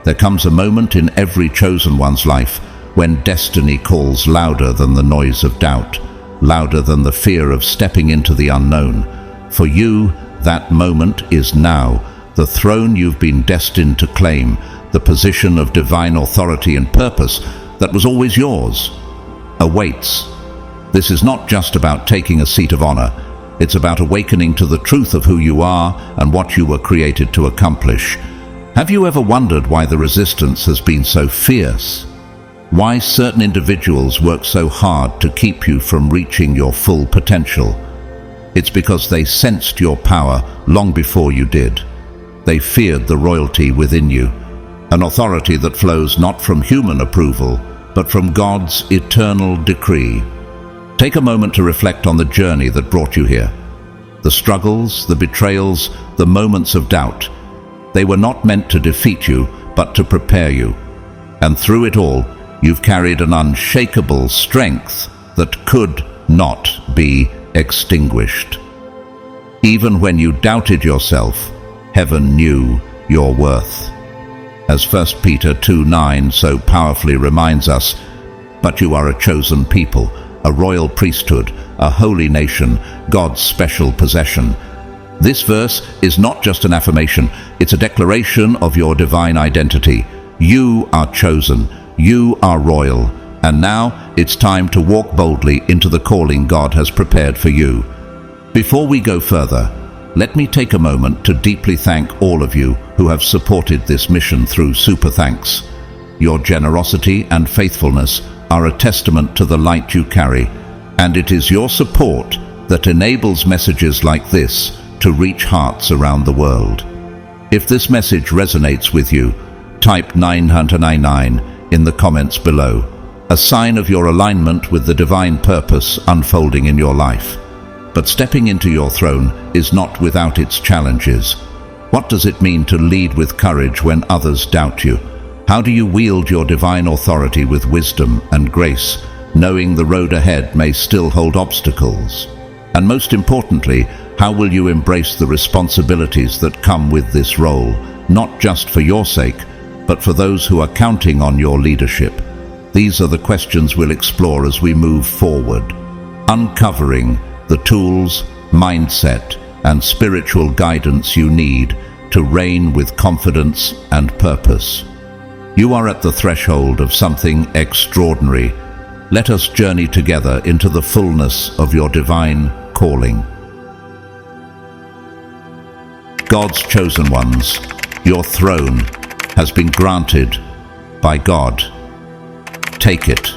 There comes a moment in every chosen one's life when destiny calls louder than the noise of doubt, louder than the fear of stepping into the unknown. For you, that moment is now. The throne you've been destined to claim, the position of divine authority and purpose that was always yours, awaits. This is not just about taking a seat of honor. It's about awakening to the truth of who you are and what you were created to accomplish. Have you ever wondered why the resistance has been so fierce? Why certain individuals work so hard to keep you from reaching your full potential? It's because they sensed your power long before you did. They feared the royalty within you, an authority that flows not from human approval, but from God's eternal decree. Take a moment to reflect on the journey that brought you here. The struggles, the betrayals, the moments of doubt. They were not meant to defeat you, but to prepare you. And through it all, you've carried an unshakable strength that could not be extinguished. Even when you doubted yourself, heaven knew your worth. As 1 Peter 2:9 so powerfully reminds us, but you are a chosen people, a royal priesthood, a holy nation, God's special possession. This verse is not just an affirmation, it's a declaration of your divine identity. You are chosen, you are royal, and now it's time to walk boldly into the calling God has prepared for you. Before we go further, let me take a moment to deeply thank all of you who have supported this mission through Super Thanks. Your generosity and faithfulness are a testament to the light you carry, and it is your support that enables messages like this to reach hearts around the world. If this message resonates with you, type 999 in the comments below, a sign of your alignment with the divine purpose unfolding in your life. But stepping into your throne is not without its challenges. What does it mean to lead with courage when others doubt you? How do you wield your divine authority with wisdom and grace, knowing the road ahead may still hold obstacles? And most importantly, how will you embrace the responsibilities that come with this role, not just for your sake, but for those who are counting on your leadership? These are the questions we'll explore as we move forward, uncovering the tools, mindset, and spiritual guidance you need to reign with confidence and purpose. You are at the threshold of something extraordinary. Let us journey together into the fullness of your divine calling. God's chosen ones, your throne has been granted by God. Take it.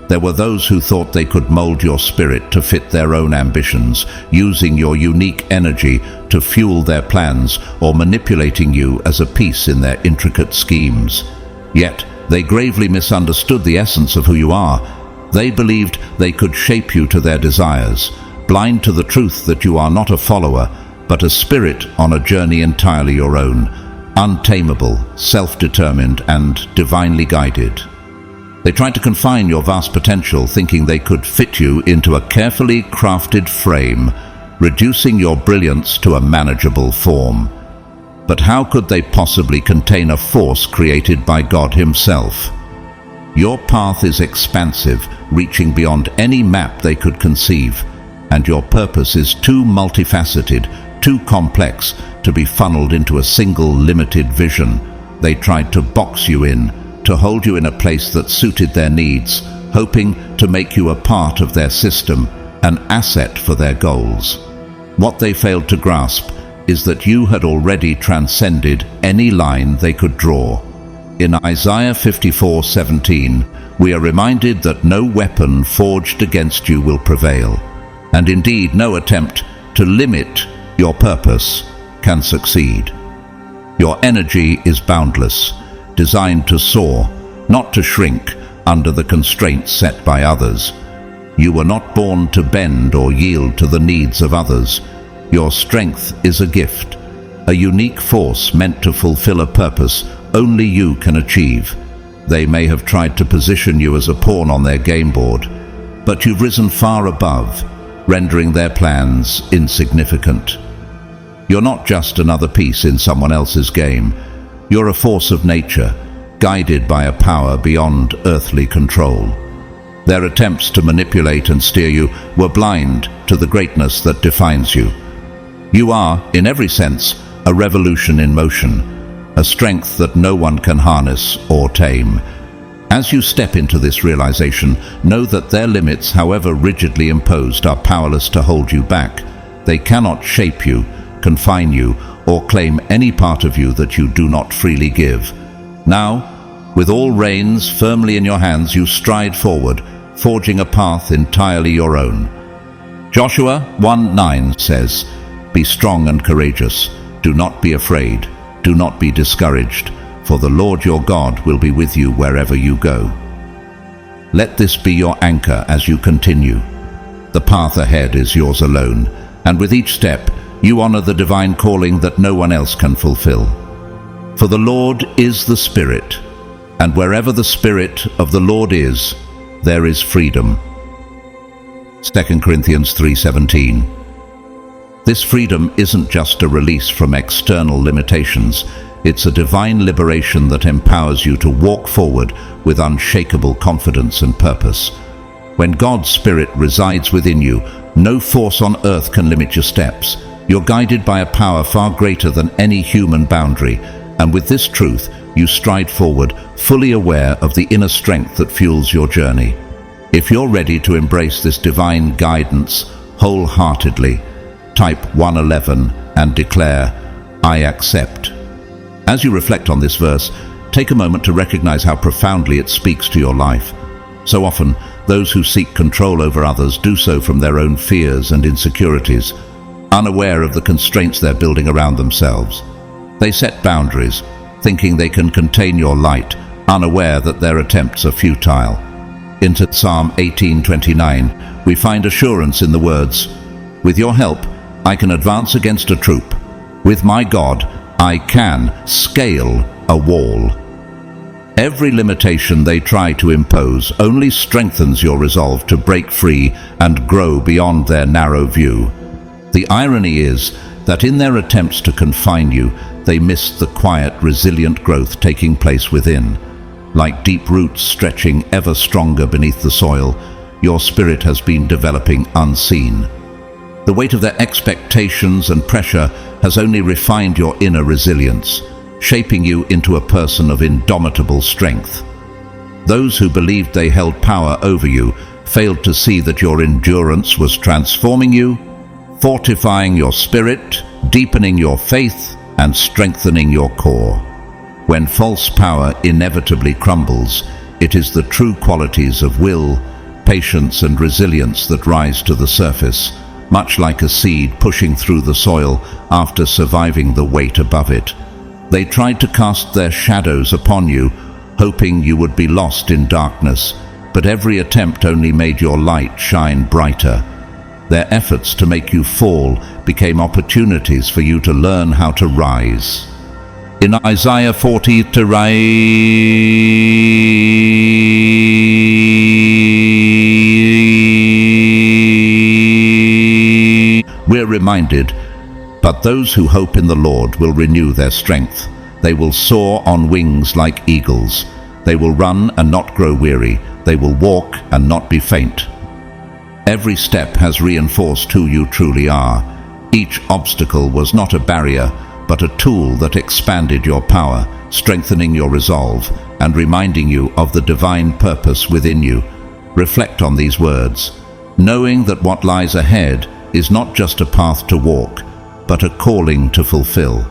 There were those who thought they could mold your spirit to fit their own ambitions, using your unique energy to fuel their plans or manipulating you as a piece in their intricate schemes. Yet, they gravely misunderstood the essence of who you are. They believed they could shape you to their desires, blind to the truth that you are not a follower, but a spirit on a journey entirely your own, untamable, self-determined, and divinely guided. They tried to confine your vast potential, thinking they could fit you into a carefully crafted frame, reducing your brilliance to a manageable form. But how could they possibly contain a force created by God Himself? Your path is expansive, reaching beyond any map they could conceive, and your purpose is too multifaceted, too complex to be funneled into a single limited vision. They tried to box you in, to hold you in a place that suited their needs, hoping to make you a part of their system, an asset for their goals. What they failed to grasp is that you had already transcended any line they could draw. In Isaiah 54:17, we are reminded that no weapon forged against you will prevail, and indeed no attempt to limit your purpose can succeed. Your energy is boundless, designed to soar, not to shrink under the constraints set by others. You were not born to bend or yield to the needs of others. Your strength is a gift, a unique force meant to fulfill a purpose only you can achieve. They may have tried to position you as a pawn on their game board, but you've risen far above, rendering their plans insignificant. You're not just another piece in someone else's game. You're a force of nature, guided by a power beyond earthly control. Their attempts to manipulate and steer you were blind to the greatness that defines you. You are, in every sense, a revolution in motion, a strength that no one can harness or tame. As you step into this realization, know that their limits, however rigidly imposed, are powerless to hold you back. They cannot shape you, confine you, or claim any part of you that you do not freely give. Now, with all reins firmly in your hands, you stride forward, forging a path entirely your own. Joshua 1:9 says, "Be strong and courageous. Do not be afraid. Do not be discouraged, for the Lord your God will be with you wherever you go." Let this be your anchor as you continue. The path ahead is yours alone, and with each step, you honor the divine calling that no one else can fulfill. For the Lord is the Spirit, and wherever the Spirit of the Lord is, there is freedom. 2 Corinthians 3:17. This freedom isn't just a release from external limitations. It's a divine liberation that empowers you to walk forward with unshakable confidence and purpose. When God's Spirit resides within you, no force on earth can limit your steps. You're guided by a power far greater than any human boundary, and with this truth, you stride forward, fully aware of the inner strength that fuels your journey. If you're ready to embrace this divine guidance wholeheartedly, type 111 and declare, "I accept." As you reflect on this verse, take a moment to recognize how profoundly it speaks to your life. So often, those who seek control over others do so from their own fears and insecurities, unaware of the constraints they're building around themselves. They set boundaries, thinking they can contain your light, unaware that their attempts are futile. In Psalm 18:29, we find assurance in the words, "With your help, I can advance against a troop. With my God, I can scale a wall." Every limitation they try to impose only strengthens your resolve to break free and grow beyond their narrow view. The irony is that in their attempts to confine you, they miss the quiet, resilient growth taking place within. Like deep roots stretching ever stronger beneath the soil, your spirit has been developing unseen. The weight of their expectations and pressure has only refined your inner resilience, shaping you into a person of indomitable strength. Those who believed they held power over you failed to see that your endurance was transforming you, fortifying your spirit, deepening your faith, and strengthening your core. When false power inevitably crumbles, it is the true qualities of will, patience, and resilience that rise to the surface, much like a seed pushing through the soil after surviving the weight above it. They tried to cast their shadows upon you, hoping you would be lost in darkness, but every attempt only made your light shine brighter. Their efforts to make you fall became opportunities for you to learn how to rise. In Isaiah 40, to rise, we're reminded, "But those who hope in the Lord will renew their strength. They will soar on wings like eagles. They will run and not grow weary. They will walk and not be faint." Every step has reinforced who you truly are. Each obstacle was not a barrier, but a tool that expanded your power, strengthening your resolve, and reminding you of the divine purpose within you. Reflect on these words, knowing that what lies ahead is not just a path to walk, but a calling to fulfill.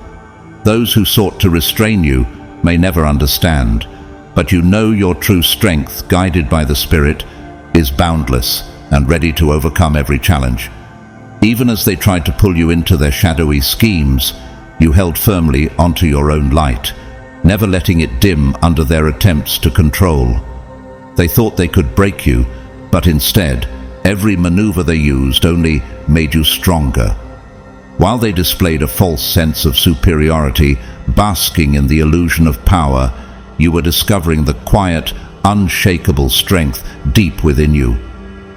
Those who sought to restrain you may never understand, but you know your true strength, guided by the Spirit, is boundless and ready to overcome every challenge. Even as they tried to pull you into their shadowy schemes, you held firmly onto your own light, never letting it dim under their attempts to control. They thought they could break you, but instead, every maneuver they used only made you stronger. While they displayed a false sense of superiority, basking in the illusion of power, you were discovering the quiet, unshakable strength deep within you.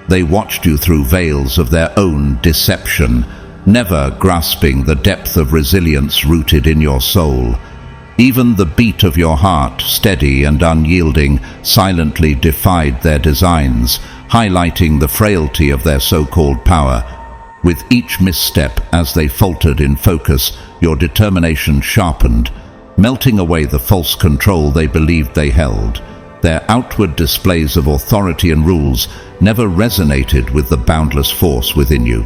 They watched you through veils of their own deception, never grasping the depth of resilience rooted in your soul. Even the beat of your heart, steady and unyielding, silently defied their designs, highlighting the frailty of their so-called power. With each misstep, as they faltered in focus, your determination sharpened, melting away the false control they believed they held. Their outward displays of authority and rules never resonated with the boundless force within you.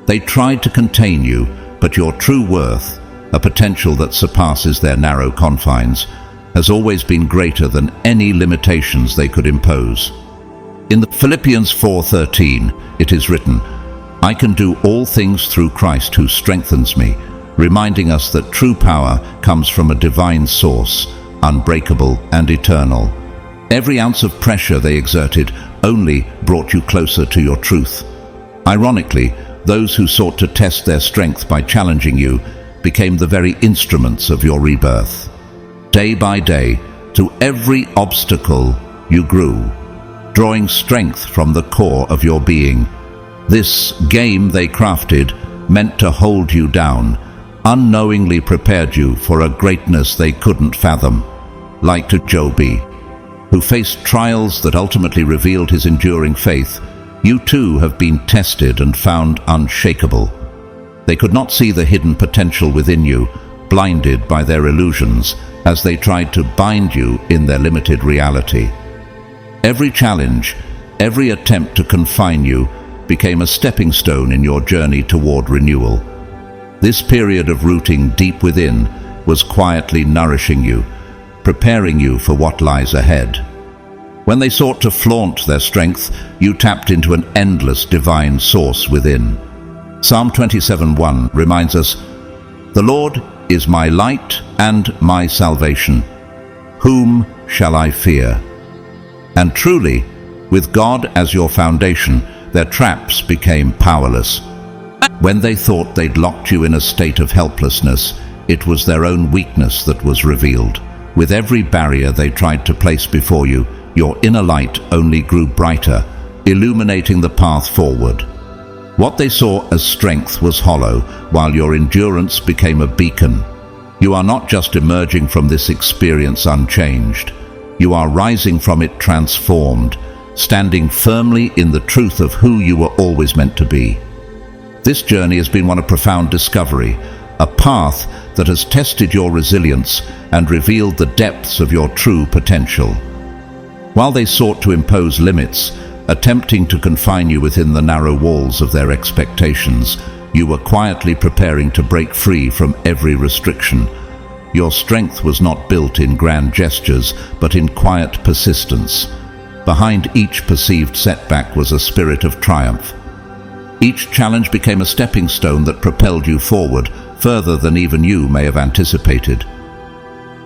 They tried to contain you, but your true worth, a potential that surpasses their narrow confines, has always been greater than any limitations they could impose. In the Philippians 4:13, it is written, "I can do all things through Christ who strengthens me," reminding us that true power comes from a divine source, unbreakable and eternal. Every ounce of pressure they exerted only brought you closer to your truth. Ironically, those who sought to test their strength by challenging you became the very instruments of your rebirth. Day by day, through every obstacle, you grew, drawing strength from the core of your being. This game they crafted, meant to hold you down, unknowingly prepared you for a greatness they couldn't fathom. Like to Job, who faced trials that ultimately revealed his enduring faith, you too have been tested and found unshakable. They could not see the hidden potential within you, blinded by their illusions as they tried to bind you in their limited reality. Every challenge, every attempt to confine you, became a stepping stone in your journey toward renewal. This period of rooting deep within was quietly nourishing you, preparing you for what lies ahead. When they sought to flaunt their strength, you tapped into an endless divine source within. Psalm 27:1 reminds us, "The Lord is my light and my salvation. Whom shall I fear?" And truly, with God as your foundation, their traps became powerless. When they thought they'd locked you in a state of helplessness, it was their own weakness that was revealed. With every barrier they tried to place before you, your inner light only grew brighter, illuminating the path forward. What they saw as strength was hollow, while your endurance became a beacon. You are not just emerging from this experience unchanged. You are rising from it transformed, standing firmly in the truth of who you were always meant to be. This journey has been one of profound discovery, a path that has tested your resilience and revealed the depths of your true potential. While they sought to impose limits, attempting to confine you within the narrow walls of their expectations, you were quietly preparing to break free from every restriction. Your strength was not built in grand gestures, but in quiet persistence. Behind each perceived setback was a spirit of triumph. Each challenge became a stepping stone that propelled you forward, further than even you may have anticipated.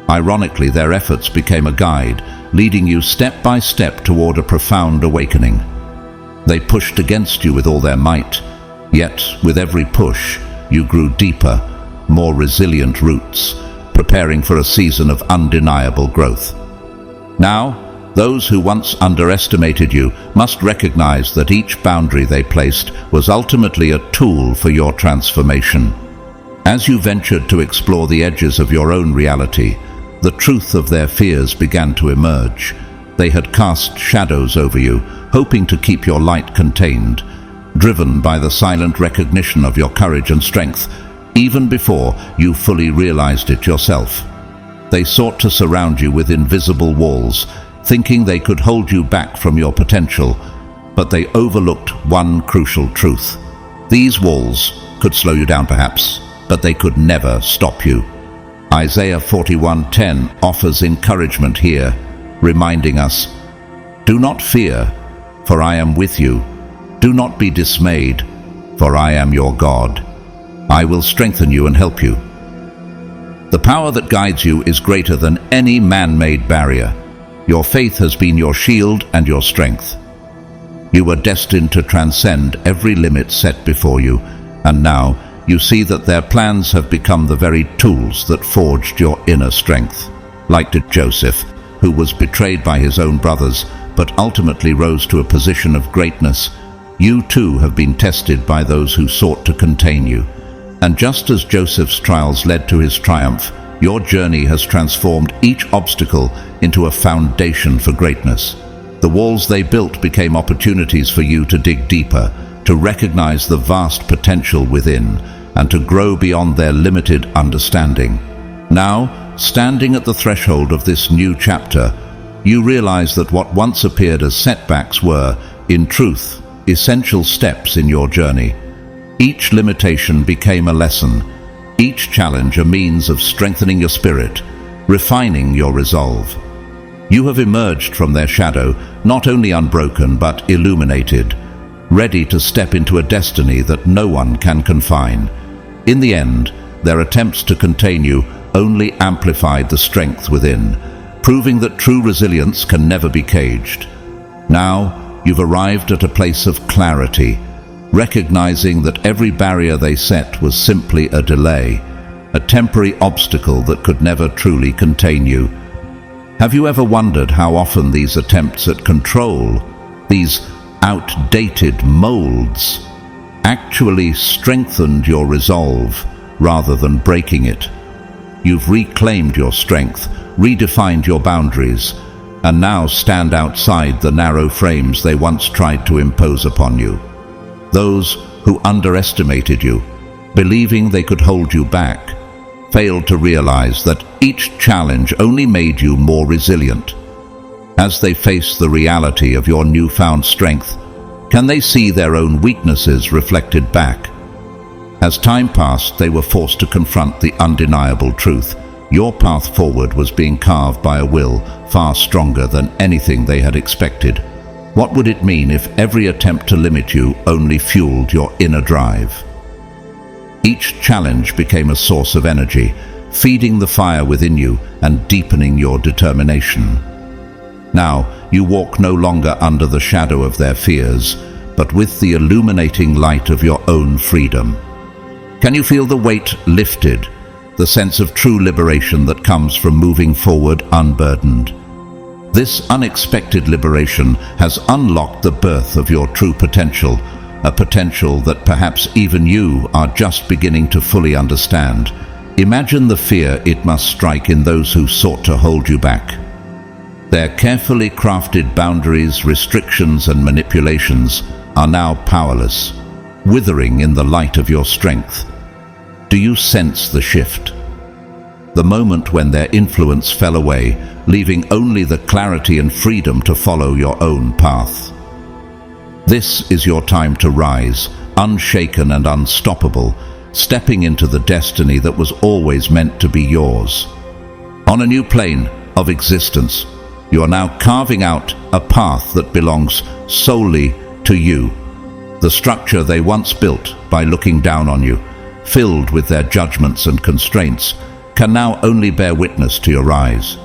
Ironically, their efforts became a guide, leading you step by step toward a profound awakening. They pushed against you with all their might, yet with every push, you grew deeper, more resilient roots, preparing for a season of undeniable growth. Now, those who once underestimated you must recognize that each boundary they placed was ultimately a tool for your transformation. As you ventured to explore the edges of your own reality, the truth of their fears began to emerge. They had cast shadows over you, hoping to keep your light contained, driven by the silent recognition of your courage and strength, even before you fully realized it yourself. They sought to surround you with invisible walls, thinking they could hold you back from your potential, but they overlooked one crucial truth. These walls could slow you down perhaps, but they could never stop you. Isaiah 41:10 offers encouragement here, reminding us, "Do not fear, for I am with you. Do not be dismayed, for I am your God. I will strengthen you and help you." The power that guides you is greater than any man-made barrier. Your faith has been your shield and your strength. You were destined to transcend every limit set before you, and now you see that their plans have become the very tools that forged your inner strength. Like to Joseph, who was betrayed by his own brothers, but ultimately rose to a position of greatness, You too have been tested by those who sought to contain you. And just as Joseph's trials led to his triumph, your journey has transformed each obstacle into a foundation for greatness. The walls they built became opportunities for you to dig deeper, to recognize the vast potential within, and to grow beyond their limited understanding. Now, standing at the threshold of this new chapter, you realize that what once appeared as setbacks were, in truth, essential steps in your journey. Each limitation became a lesson, each challenge a means of strengthening your spirit, refining your resolve. You have emerged from their shadow, not only unbroken but illuminated, ready to step into a destiny that no one can confine. In the end, their attempts to contain you only amplified the strength within, proving that true resilience can never be caged. Now, you've arrived at a place of clarity, recognizing that every barrier they set was simply a delay, a temporary obstacle that could never truly contain you. Have you ever wondered how often these attempts at control, these outdated molds, actually strengthened your resolve rather than breaking it? You've reclaimed your strength, redefined your boundaries, and now stand outside the narrow frames they once tried to impose upon you. Those who underestimated you, believing they could hold you back, failed to realize that each challenge only made you more resilient. As they face the reality of your newfound strength, can they see their own weaknesses reflected back? As time passed, they were forced to confront the undeniable truth. Your path forward was being carved by a will far stronger than anything they had expected. What would it mean if every attempt to limit you only fueled your inner drive? Each challenge became a source of energy, feeding the fire within you and deepening your determination. Now, you walk no longer under the shadow of their fears, but with the illuminating light of your own freedom. Can you feel the weight lifted, the sense of true liberation that comes from moving forward unburdened? This unexpected liberation has unlocked the birth of your true potential, a potential that perhaps even you are just beginning to fully understand. Imagine the fear it must strike in those who sought to hold you back. Their carefully crafted boundaries, restrictions, and manipulations are now powerless, withering in the light of your strength. Do you sense the shift? The moment when their influence fell away, leaving only the clarity and freedom to follow your own path. This is your time to rise, unshaken and unstoppable, stepping into the destiny that was always meant to be yours. On a new plane of existence, you are now carving out a path that belongs solely to you. The structure they once built by looking down on you, filled with their judgments and constraints, can now only bear witness to your rise.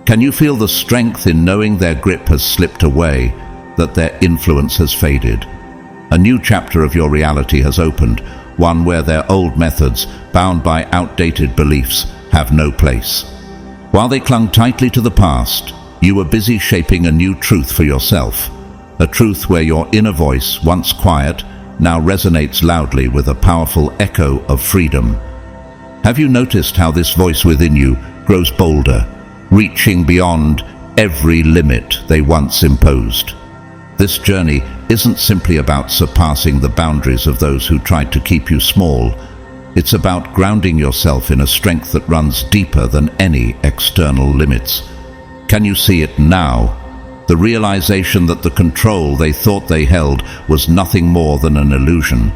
Can you feel the strength in knowing their grip has slipped away, that their influence has faded? A new chapter of your reality has opened, one where their old methods, bound by outdated beliefs, have no place. While they clung tightly to the past, you were busy shaping a new truth for yourself, a truth where your inner voice, once quiet, now resonates loudly with a powerful echo of freedom. Have you noticed how this voice within you grows bolder, reaching beyond every limit they once imposed? This journey isn't simply about surpassing the boundaries of those who tried to keep you small. It's about grounding yourself in a strength that runs deeper than any external limits. Can you see it now? The realization that the control they thought they held was nothing more than an illusion.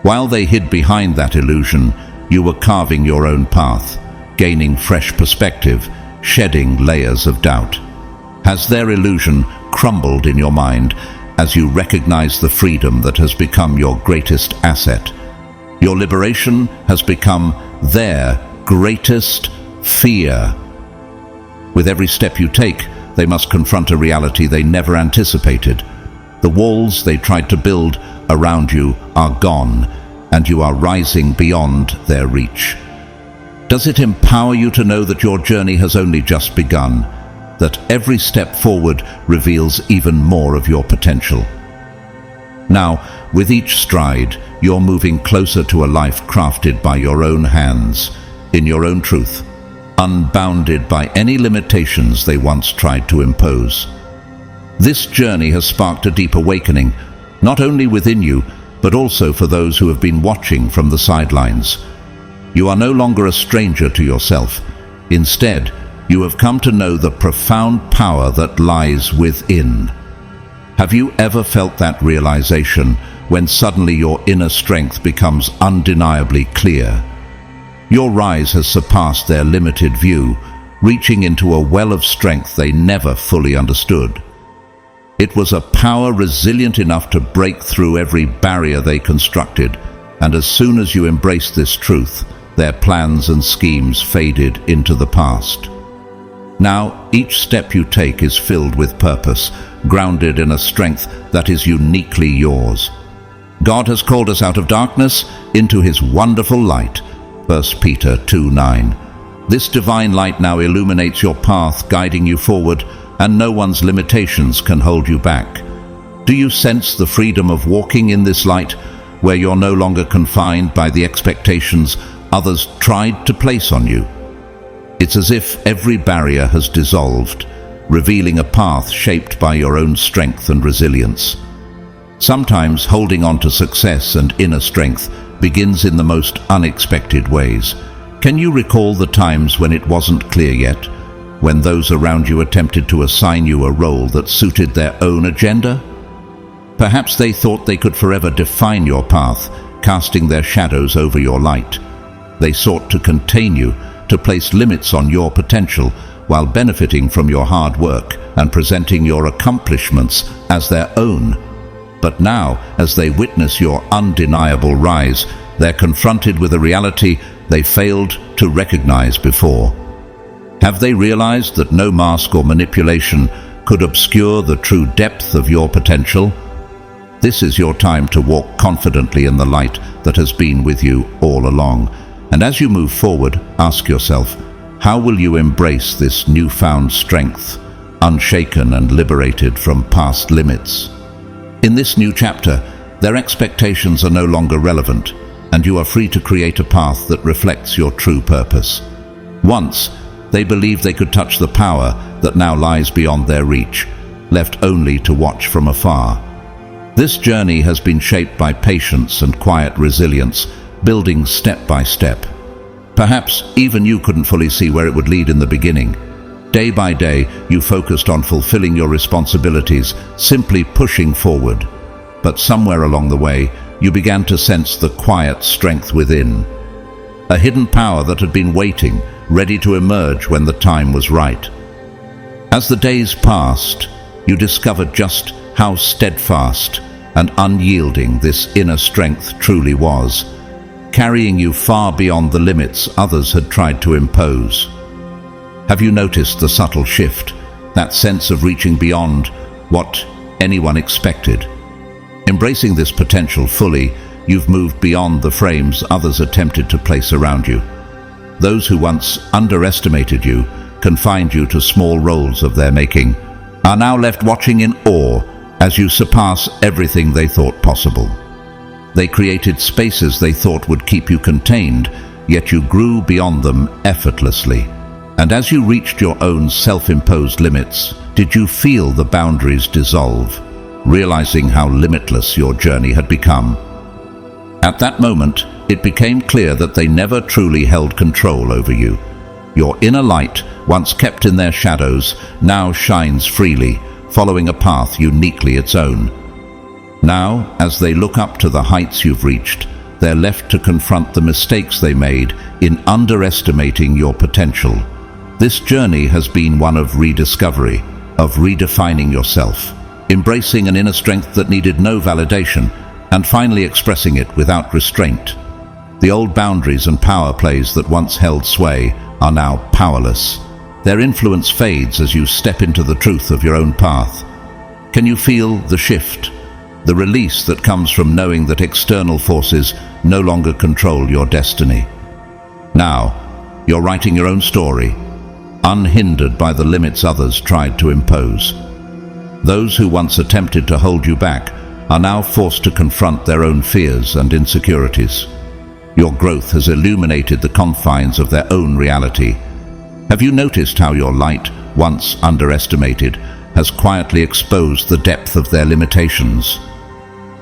While they hid behind that illusion, you were carving your own path, gaining fresh perspective, shedding layers of doubt. Has their illusion crumbled in your mind as you recognize the freedom that has become your greatest asset? Your liberation has become their greatest fear. With every step you take, they must confront a reality they never anticipated. The walls they tried to build around you are gone, and you are rising beyond their reach. Does it empower you to know that your journey has only just begun, that every step forward reveals even more of your potential? Now, with each stride, you're moving closer to a life crafted by your own hands, in your own truth, unbounded by any limitations they once tried to impose. This journey has sparked a deep awakening, not only within you, but also for those who have been watching from the sidelines. You are no longer a stranger to yourself. Instead, you have come to know the profound power that lies within. Have you ever felt that realization when suddenly your inner strength becomes undeniably clear? Your rise has surpassed their limited view, reaching into a well of strength they never fully understood. It was a power resilient enough to break through every barrier they constructed, and as soon as you embraced this truth, their plans and schemes faded into the past. Now, each step you take is filled with purpose, grounded in a strength that is uniquely yours. God has called us out of darkness into His wonderful light. 1 Peter 2:9. This divine light now illuminates your path, guiding you forward, and no one's limitations can hold you back. Do you sense the freedom of walking in this light, where you're no longer confined by the expectations others tried to place on you? It's as if every barrier has dissolved, revealing a path shaped by your own strength and resilience. Sometimes holding on to success and inner strength begins in the most unexpected ways. Can you recall the times when it wasn't clear yet, when those around you attempted to assign you a role that suited their own agenda? Perhaps they thought they could forever define your path, casting their shadows over your light. They sought to contain you, to place limits on your potential, while benefiting from your hard work and presenting your accomplishments as their own. But now, as they witness your undeniable rise, they're confronted with a reality they failed to recognize before. Have they realized that no mask or manipulation could obscure the true depth of your potential? This is your time to walk confidently in the light that has been with you all along. And as you move forward, ask yourself, how will you embrace this newfound strength, unshaken and liberated from past limits? In this new chapter, their expectations are no longer relevant, and you are free to create a path that reflects your true purpose. Once, they believed they could touch the power that now lies beyond their reach, left only to watch from afar. This journey has been shaped by patience and quiet resilience, building step by step. Perhaps even you couldn't fully see where it would lead in the beginning. Day by day, you focused on fulfilling your responsibilities, simply pushing forward. But somewhere along the way, you began to sense the quiet strength within. A hidden power that had been waiting, ready to emerge when the time was right. As the days passed, you discovered just how steadfast and unyielding this inner strength truly was, carrying you far beyond the limits others had tried to impose. Have you noticed the subtle shift, that sense of reaching beyond what anyone expected? Embracing this potential fully, you've moved beyond the frames others attempted to place around you. Those who once underestimated you, confined you to small roles of their making, are now left watching in awe as you surpass everything they thought possible. They created spaces they thought would keep you contained, yet you grew beyond them effortlessly. And as you reached your own self-imposed limits, did you feel the boundaries dissolve, realizing how limitless your journey had become? At that moment, it became clear that they never truly held control over you. Your inner light, once kept in their shadows, now shines freely, following a path uniquely its own. Now, as they look up to the heights you've reached, they're left to confront the mistakes they made in underestimating your potential. This journey has been one of rediscovery, of redefining yourself, embracing an inner strength that needed no validation, and finally expressing it without restraint. The old boundaries and power plays that once held sway are now powerless. Their influence fades as you step into the truth of your own path. Can you feel the shift, the release that comes from knowing that external forces no longer control your destiny? Now, you're writing your own story, unhindered by the limits others tried to impose. Those who once attempted to hold you back are now forced to confront their own fears and insecurities. Your growth has illuminated the confines of their own reality. Have you noticed how your light, once underestimated, has quietly exposed the depth of their limitations?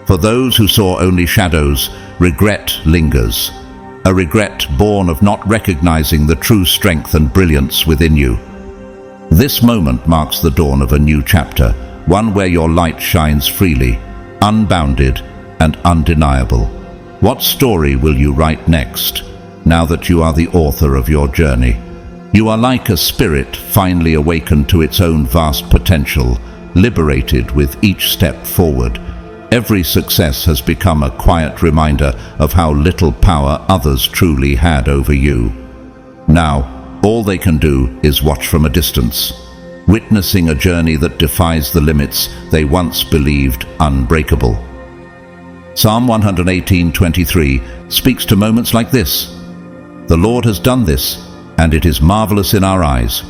For those who saw only shadows, regret lingers, a regret born of not recognizing the true strength and brilliance within you. This moment marks the dawn of a new chapter, one where your light shines freely, unbounded and undeniable. What story will you write next, now that you are the author of your journey? You are like a spirit finally awakened to its own vast potential, liberated with each step forward. Every success has become a quiet reminder of how little power others truly had over you. Now, all they can do is watch from a distance, witnessing a journey that defies the limits they once believed unbreakable. Psalm 118:23 speaks to moments like this. The Lord has done this, and it is marvelous in our eyes.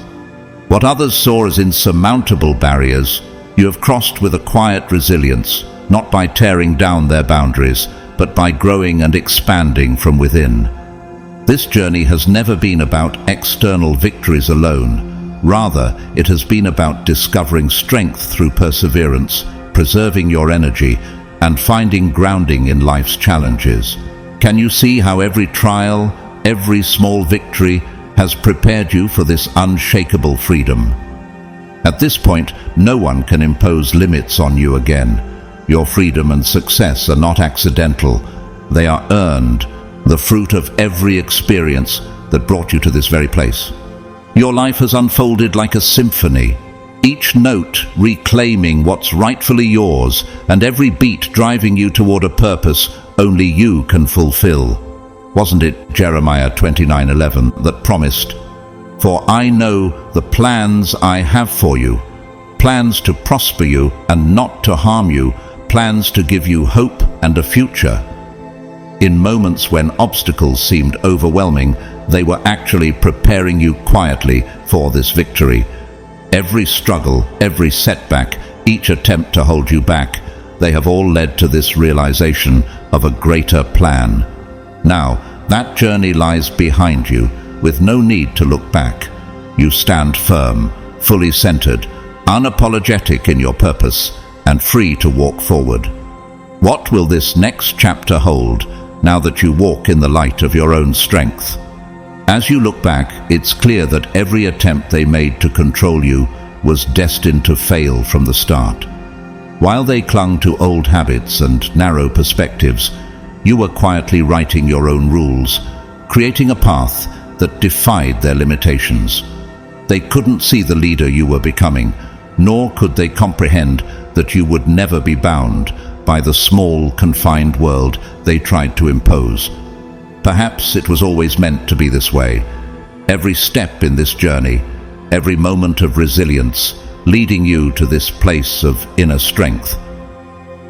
What others saw as insurmountable barriers, you have crossed with a quiet resilience, not by tearing down their boundaries, but by growing and expanding from within. This journey has never been about external victories alone. Rather, it has been about discovering strength through perseverance, preserving your energy, and finding grounding in life's challenges. Can you see how every trial, every small victory has prepared you for this unshakable freedom? At this point, no one can impose limits on you again. Your freedom and success are not accidental. They are earned, the fruit of every experience that brought you to this very place. Your life has unfolded like a symphony, each note reclaiming what's rightfully yours, and every beat driving you toward a purpose only you can fulfill. Wasn't it Jeremiah 29:11 that promised, "For I know the plans I have for you, plans to prosper you and not to harm you, plans to give you hope and a future"? In moments when obstacles seemed overwhelming, they were actually preparing you quietly for this victory. Every struggle, every setback, each attempt to hold you back, they have all led to this realization of a greater plan. Now, that journey lies behind you, with no need to look back. You stand firm, fully centered, unapologetic in your purpose, and free to walk forward. What will this next chapter hold, now that you walk in the light of your own strength? As you look back, it's clear that every attempt they made to control you was destined to fail from the start. While they clung to old habits and narrow perspectives, you were quietly writing your own rules, creating a path that defied their limitations. They couldn't see the leader you were becoming, nor could they comprehend that you would never be bound by the small, confined world they tried to impose. Perhaps it was always meant to be this way. Every step in this journey, every moment of resilience, leading you to this place of inner strength.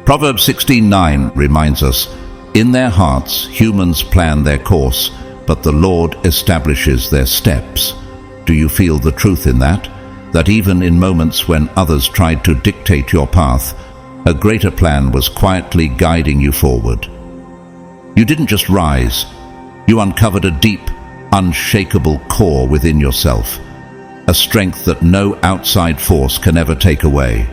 Proverbs 16:9 reminds us, "In their hearts humans plan their course, but the Lord establishes their steps." Do you feel the truth in that? That even in moments when others tried to dictate your path, a greater plan was quietly guiding you forward. You didn't just rise, you uncovered a deep, unshakable core within yourself, a strength that no outside force can ever take away.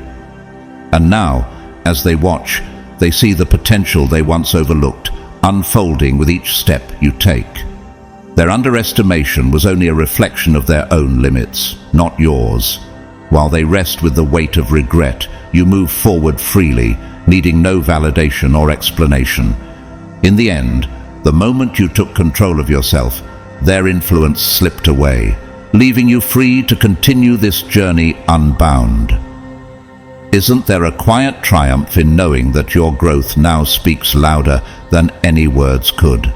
And now, as they watch, they see the potential they once overlooked, unfolding with each step you take. Their underestimation was only a reflection of their own limits, not yours. While they rest with the weight of regret, you move forward freely, needing no validation or explanation. In the end, the moment you took control of yourself, their influence slipped away, leaving you free to continue this journey unbound. Isn't there a quiet triumph in knowing that your growth now speaks louder than any words could?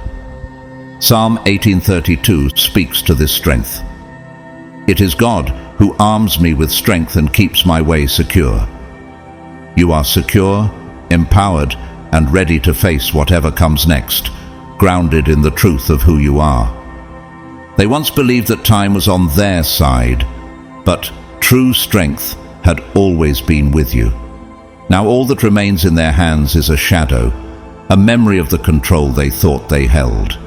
Psalm 18:32 speaks to this strength. "It is God who arms me with strength and keeps my way secure." You are secure, empowered, and ready to face whatever comes next, grounded in the truth of who you are. They once believed that time was on their side, but true strength had always been with you. Now all that remains in their hands is a shadow, a memory of the control they thought they held.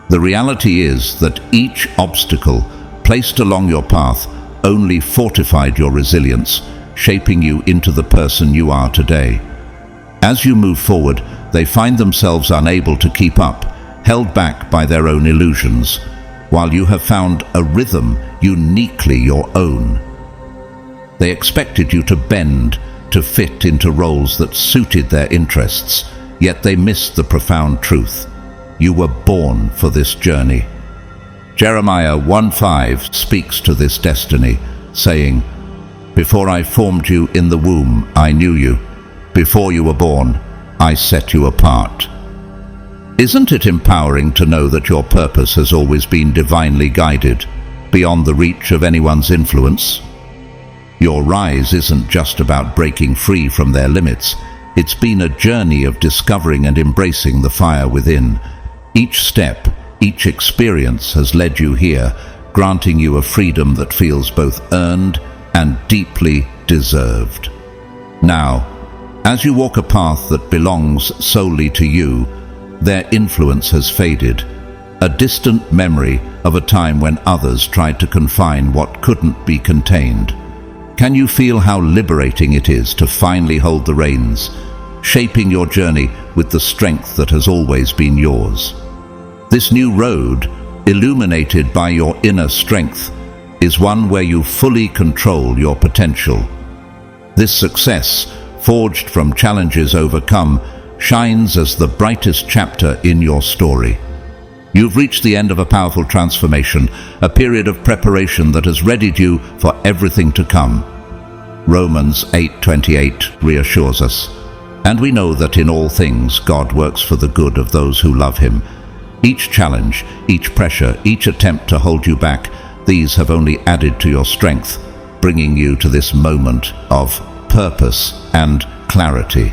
The reality is that each obstacle placed along your path only fortified your resilience, shaping you into the person you are today. As you move forward, they find themselves unable to keep up, held back by their own illusions, while you have found a rhythm uniquely your own. They expected you to bend, to fit into roles that suited their interests, yet they missed the profound truth. You were born for this journey. Jeremiah 1:5 speaks to this destiny, saying, "Before I formed you in the womb, I knew you. Before you were born, I set you apart." Isn't it empowering to know that your purpose has always been divinely guided, beyond the reach of anyone's influence? Your rise isn't just about breaking free from their limits. It's been a journey of discovering and embracing the fire within. Each step, each experience has led you here, granting you a freedom that feels both earned and deeply deserved. Now, as you walk a path that belongs solely to you, their influence has faded, a distant memory of a time when others tried to confine what couldn't be contained. Can you feel how liberating it is to finally hold the reins, shaping your journey with the strength that has always been yours? This new road, illuminated by your inner strength, is one where you fully control your potential. This success, forged from challenges overcome, shines as the brightest chapter in your story. You've reached the end of a powerful transformation, a period of preparation that has readied you for everything to come. Romans 8:28 reassures us, "And we know that in all things God works for the good of those who love him." Each challenge, each pressure, each attempt to hold you back, these have only added to your strength, bringing you to this moment of purpose and clarity.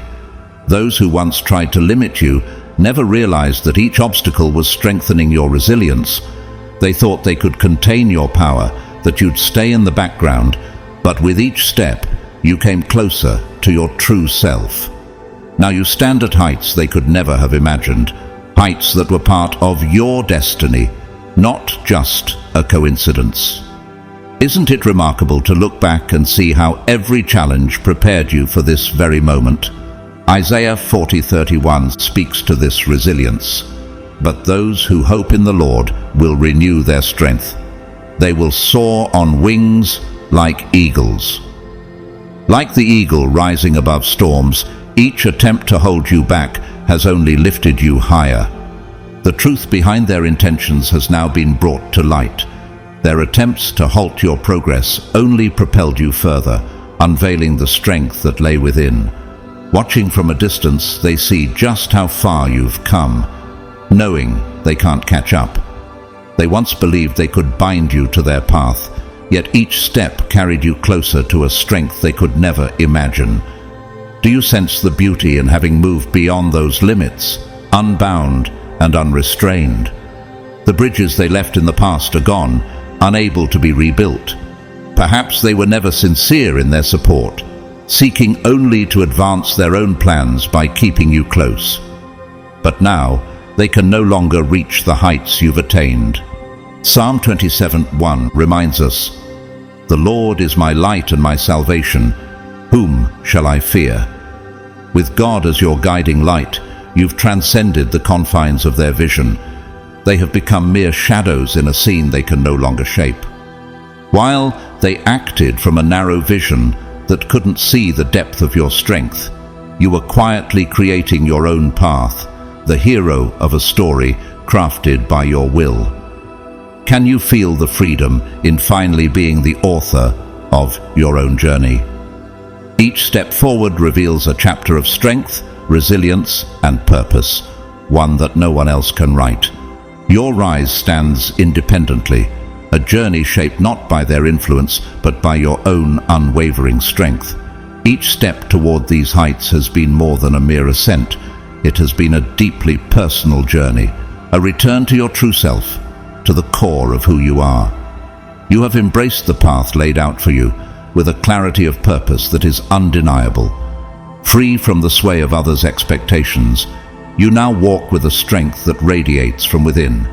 Those who once tried to limit you never realized that each obstacle was strengthening your resilience. They thought they could contain your power, that you'd stay in the background, but with each step, you came closer to your true self. Now you stand at heights they could never have imagined, heights that were part of your destiny, not just a coincidence. Isn't it remarkable to look back and see how every challenge prepared you for this very moment? Isaiah 40:31 speaks to this resilience. "But those who hope in the Lord will renew their strength. They will soar on wings like eagles." Like the eagle rising above storms, each attempt to hold you back has only lifted you higher. The truth behind their intentions has now been brought to light. Their attempts to halt your progress only propelled you further, unveiling the strength that lay within. Watching from a distance, they see just how far you've come, knowing they can't catch up. They once believed they could bind you to their path, yet each step carried you closer to a strength they could never imagine. Do you sense the beauty in having moved beyond those limits, unbound and unrestrained? The bridges they left in the past are gone, unable to be rebuilt. Perhaps they were never sincere in their support, seeking only to advance their own plans by keeping you close. But now, they can no longer reach the heights you've attained. Psalm 27:1 reminds us, "The Lord is my light and my salvation. Whom shall I fear?" With God as your guiding light, you've transcended the confines of their vision. They have become mere shadows in a scene they can no longer shape. While they acted from a narrow vision that couldn't see the depth of your strength, you were quietly creating your own path, the hero of a story crafted by your will. Can you feel the freedom in finally being the author of your own journey? Each step forward reveals a chapter of strength, resilience, and purpose, one that no one else can write. Your rise stands independently, a journey shaped not by their influence, but by your own unwavering strength. Each step toward these heights has been more than a mere ascent. It has been a deeply personal journey, a return to your true self, to the core of who you are. You have embraced the path laid out for you with a clarity of purpose that is undeniable. Free from the sway of others' expectations, you now walk with a strength that radiates from within.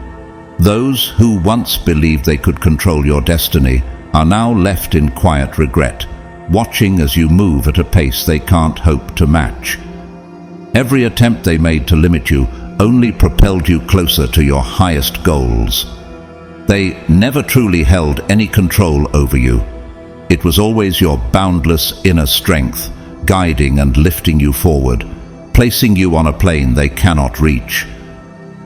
Those who once believed they could control your destiny are now left in quiet regret, watching as you move at a pace they can't hope to match. Every attempt they made to limit you only propelled you closer to your highest goals. They never truly held any control over you. It was always your boundless inner strength, guiding and lifting you forward, placing you on a plane they cannot reach.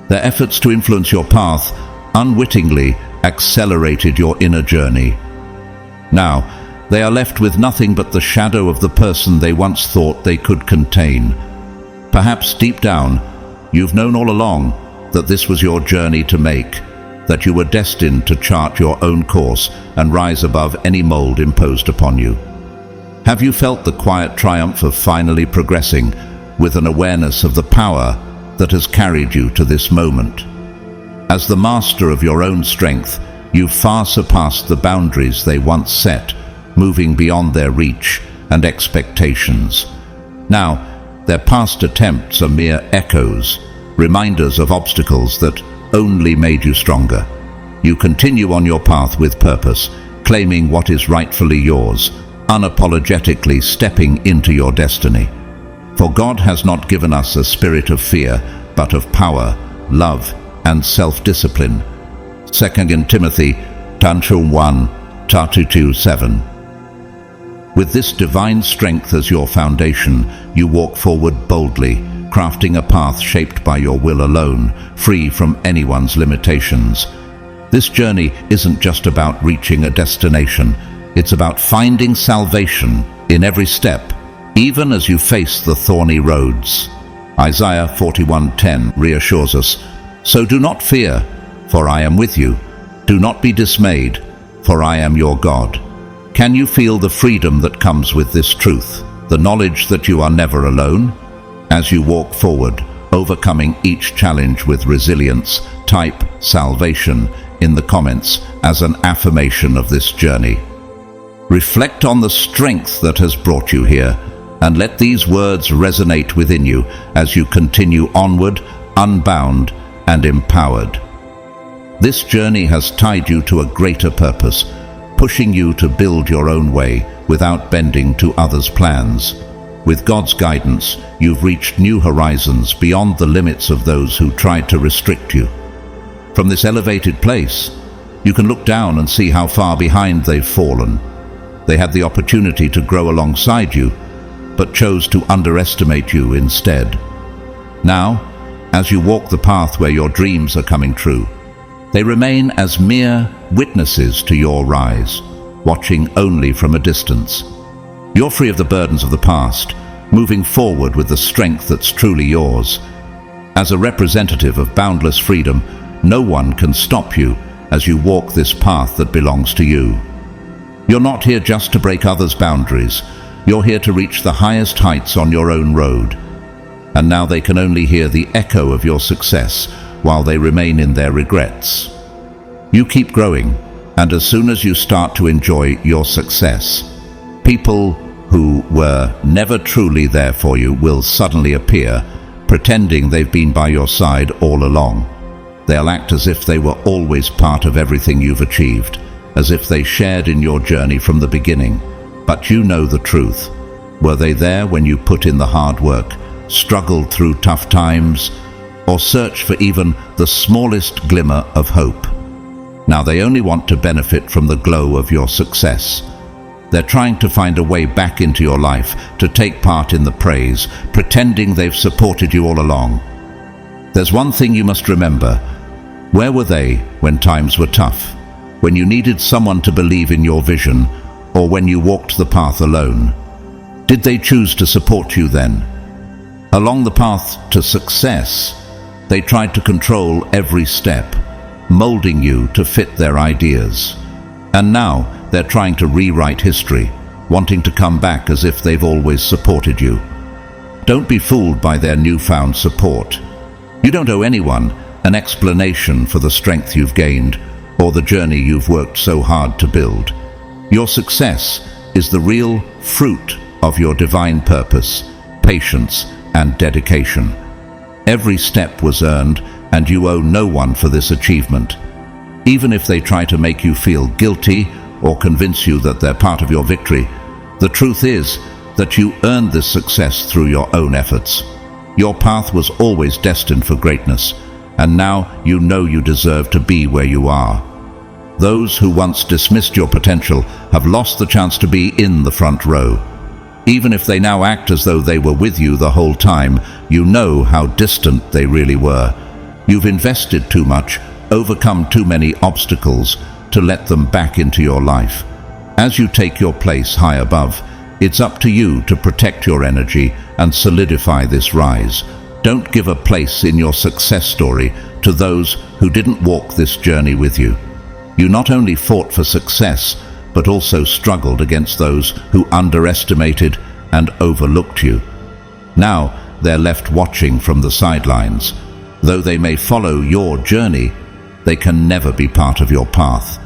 Their efforts to influence your path unwittingly accelerated your inner journey. Now, they are left with nothing but the shadow of the person they once thought they could contain. Perhaps deep down, you've known all along that this was your journey to make, that you were destined to chart your own course and rise above any mold imposed upon you. Have you felt the quiet triumph of finally progressing, with an awareness of the power that has carried you to this moment? As the master of your own strength, you've far surpassed the boundaries they once set, moving beyond their reach and expectations. Now, their past attempts are mere echoes, reminders of obstacles that only made you stronger. You continue on your path with purpose, claiming what is rightfully yours, unapologetically stepping into your destiny. For God has not given us a spirit of fear, but of power, love, and self-discipline. 2 Timothy 1:22-7. With this divine strength as your foundation, you walk forward boldly, crafting a path shaped by your will alone, free from anyone's limitations. This journey isn't just about reaching a destination, it's about finding salvation in every step, even as you face the thorny roads. Isaiah 41:10 reassures us, "So do not fear, for I am with you. Do not be dismayed, for I am your God." Can you feel the freedom that comes with this truth, the knowledge that you are never alone? As you walk forward, overcoming each challenge with resilience, type "salvation" in the comments as an affirmation of this journey. Reflect on the strength that has brought you here, and let these words resonate within you as you continue onward, unbound and empowered. This journey has tied you to a greater purpose, pushing you to build your own way without bending to others' plans. With God's guidance, you've reached new horizons beyond the limits of those who tried to restrict you. From this elevated place, you can look down and see how far behind they've fallen. They had the opportunity to grow alongside you, but chose to underestimate you instead. Now, as you walk the path where your dreams are coming true, they remain as mere witnesses to your rise, watching only from a distance. You're free of the burdens of the past, moving forward with the strength that's truly yours. As a representative of boundless freedom, no one can stop you as you walk this path that belongs to you. You're not here just to break others' boundaries. You're here to reach the highest heights on your own road. And now they can only hear the echo of your success while they remain in their regrets. You keep growing, and as soon as you start to enjoy your success, people who were never truly there for you will suddenly appear, pretending they've been by your side all along. They'll act as if they were always part of everything you've achieved, as if they shared in your journey from the beginning. But you know the truth. Were they there when you put in the hard work, struggled through tough times, or searched for even the smallest glimmer of hope? Now they only want to benefit from the glow of your success. They're trying to find a way back into your life, to take part in the praise, pretending they've supported you all along. There's one thing you must remember. Where were they when times were tough? When you needed someone to believe in your vision, or when you walked the path alone? Did they choose to support you then? Along the path to success, they tried to control every step, molding you to fit their ideas. And now they're trying to rewrite history, wanting to come back as if they've always supported you. Don't be fooled by their newfound support. You don't owe anyone an explanation for the strength you've gained or the journey you've worked so hard to build. Your success is the real fruit of your divine purpose, patience, and dedication. Every step was earned, and you owe no one for this achievement. Even if they try to make you feel guilty or convince you that they're part of your victory, the truth is that you earned this success through your own efforts. Your path was always destined for greatness, and now you know you deserve to be where you are. Those who once dismissed your potential have lost the chance to be in the front row. Even if they now act as though they were with you the whole time, you know how distant they really were. You've invested too much, overcome too many obstacles to let them back into your life. As you take your place high above, it's up to you to protect your energy and solidify this rise. Don't give a place in your success story to those who didn't walk this journey with you. You not only fought for success, but also struggled against those who underestimated and overlooked you. Now they're left watching from the sidelines. Though they may follow your journey, they can never be part of your path.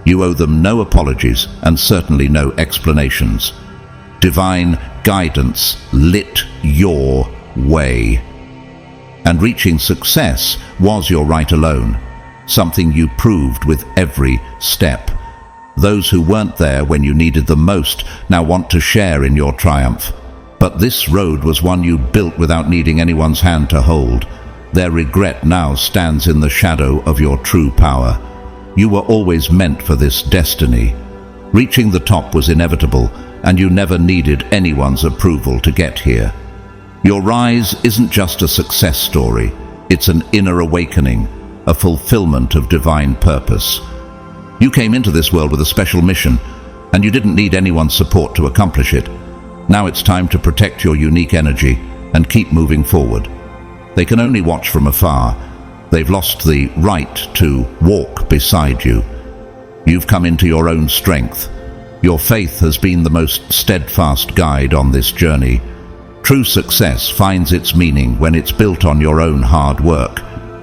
You owe them no apologies and certainly no explanations. Divine guidance lit your way. And reaching success was your right alone, something you proved with every step. Those who weren't there when you needed them most now want to share in your triumph. But this road was one you built without needing anyone's hand to hold. Their regret now stands in the shadow of your true power. You were always meant for this destiny. Reaching the top was inevitable, and you never needed anyone's approval to get here. Your rise isn't just a success story, it's an inner awakening, a fulfillment of divine purpose. You came into this world with a special mission, and you didn't need anyone's support to accomplish it. Now it's time to protect your unique energy and keep moving forward. They can only watch from afar. They've lost the right to walk beside you. You've come into your own strength. Your faith has been the most steadfast guide on this journey. True success finds its meaning when it's built on your own hard work,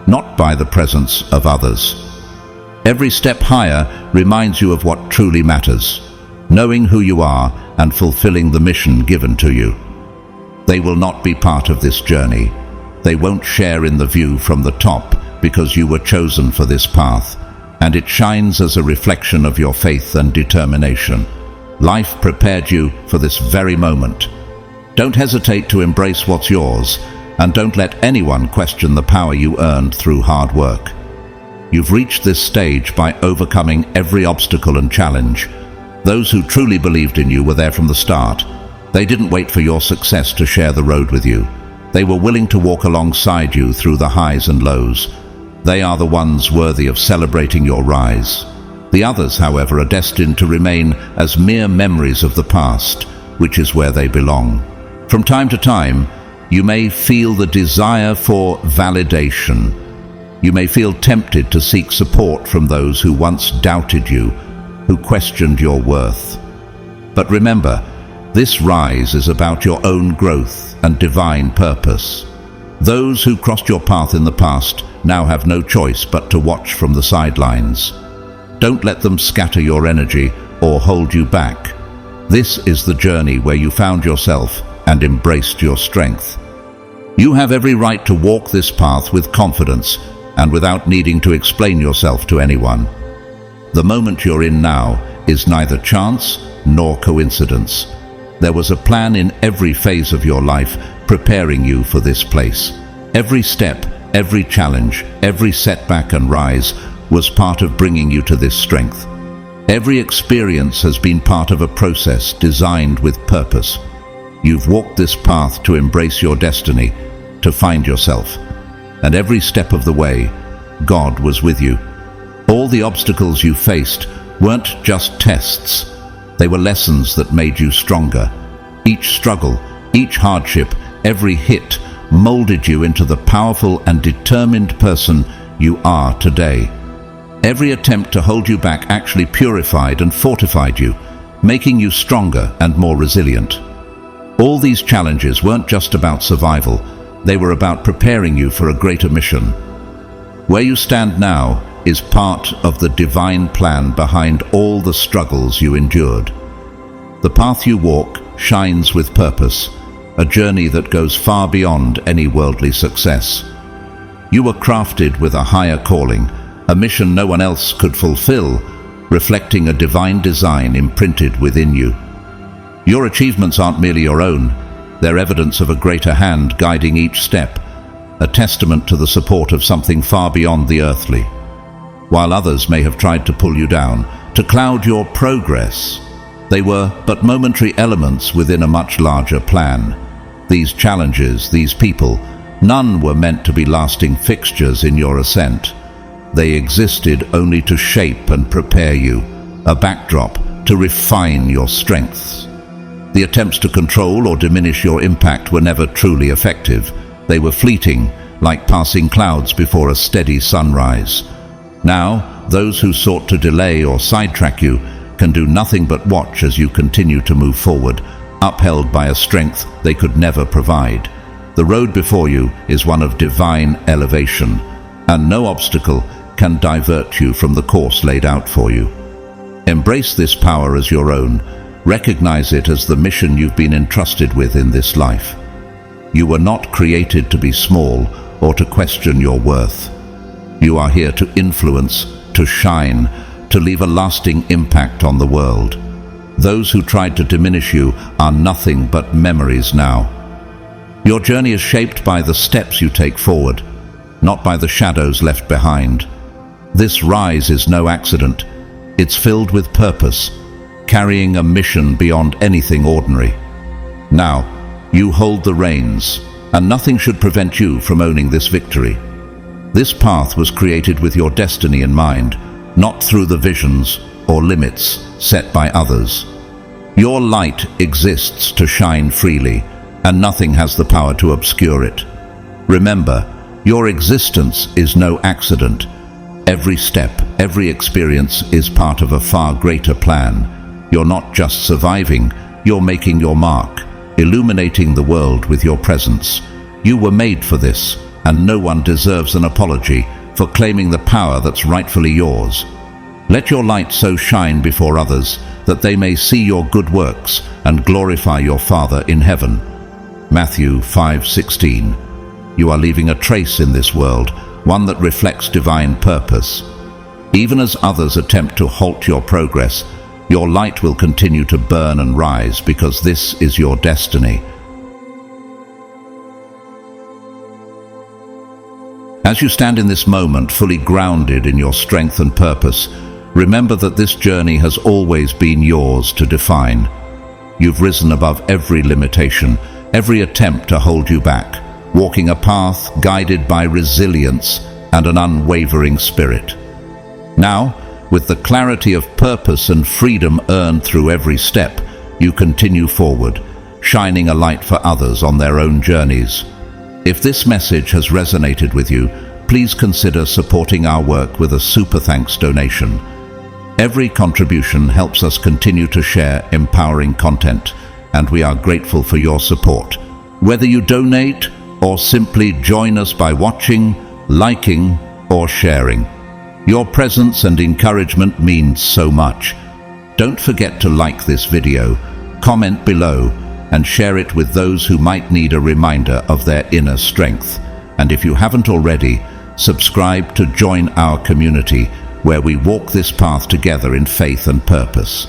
not by the presence of others. Every step higher reminds you of what truly matters, knowing who you are and fulfilling the mission given to you. They will not be part of this journey. They won't share in the view from the top because you were chosen for this path, and it shines as a reflection of your faith and determination. Life prepared you for this very moment. Don't hesitate to embrace what's yours, and don't let anyone question the power you earned through hard work. You've reached this stage by overcoming every obstacle and challenge. Those who truly believed in you were there from the start. They didn't wait for your success to share the road with you. They were willing to walk alongside you through the highs and lows. They are the ones worthy of celebrating your rise. The others, however, are destined to remain as mere memories of the past, which is where they belong. From time to time, you may feel the desire for validation. You may feel tempted to seek support from those who once doubted you, who questioned your worth. But remember, this rise is about your own growth and divine purpose. Those who crossed your path in the past now have no choice but to watch from the sidelines. Don't let them scatter your energy or hold you back. This is the journey where you found yourself and embraced your strength. You have every right to walk this path with confidence and without needing to explain yourself to anyone. The moment you're in now is neither chance nor coincidence. There was a plan in every phase of your life preparing you for this place. Every step, every challenge, every setback and rise was part of bringing you to this strength. Every experience has been part of a process designed with purpose. You've walked this path to embrace your destiny, to find yourself. And every step of the way, God was with you. All the obstacles you faced weren't just tests. They were lessons that made you stronger. Each struggle, each hardship, every hit molded you into the powerful and determined person you are today. Every attempt to hold you back actually purified and fortified you, making you stronger and more resilient. All these challenges weren't just about survival, they were about preparing you for a greater mission. Where you stand now is part of the divine plan behind all the struggles you endured. The path you walk shines with purpose, a journey that goes far beyond any worldly success. You were crafted with a higher calling, a mission no one else could fulfill, reflecting a divine design imprinted within you. Your achievements aren't merely your own, they're evidence of a greater hand guiding each step, a testament to the support of something far beyond the earthly. While others may have tried to pull you down, to cloud your progress, they were but momentary elements within a much larger plan. These challenges, these people, none were meant to be lasting fixtures in your ascent. They existed only to shape and prepare you, a backdrop to refine your strengths. The attempts to control or diminish your impact were never truly effective. They were fleeting, like passing clouds before a steady sunrise. Now, those who sought to delay or sidetrack you can do nothing but watch as you continue to move forward, upheld by a strength they could never provide. The road before you is one of divine elevation, and no obstacle can divert you from the course laid out for you. Embrace this power as your own. Recognize it as the mission you've been entrusted with in this life. You were not created to be small or to question your worth. You are here to influence, to shine, to leave a lasting impact on the world. Those who tried to diminish you are nothing but memories now. Your journey is shaped by the steps you take forward, not by the shadows left behind. This rise is no accident. It's filled with purpose, carrying a mission beyond anything ordinary. Now, you hold the reins, and nothing should prevent you from owning this victory. This path was created with your destiny in mind, not through the visions or limits set by others. Your light exists to shine freely, and nothing has the power to obscure it. Remember, your existence is no accident. Every step, every experience is part of a far greater plan. You're not just surviving, you're making your mark, illuminating the world with your presence. You were made for this, and no one deserves an apology for claiming the power that's rightfully yours. Let your light so shine before others that they may see your good works and glorify your Father in heaven. Matthew 5:16. You are leaving a trace in this world, one that reflects divine purpose. Even as others attempt to halt your progress, your light will continue to burn and rise because this is your destiny. As you stand in this moment, fully grounded in your strength and purpose, remember that this journey has always been yours to define. You've risen above every limitation, every attempt to hold you back, walking a path guided by resilience and an unwavering spirit. Now, with the clarity of purpose and freedom earned through every step, you continue forward, shining a light for others on their own journeys. If this message has resonated with you, please consider supporting our work with a super thanks donation. Every contribution helps us continue to share empowering content, and we are grateful for your support. Whether you donate or simply join us by watching, liking, or sharing, your presence and encouragement means so much. Don't forget to like this video, comment below, and share it with those who might need a reminder of their inner strength. And if you haven't already, subscribe to join our community where we walk this path together in faith and purpose.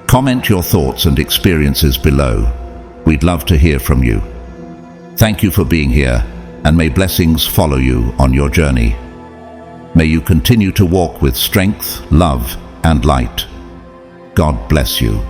Comment your thoughts and experiences below. We'd love to hear from you. Thank you for being here, and may blessings follow you on your journey. May you continue to walk with strength, love, and light. God bless you.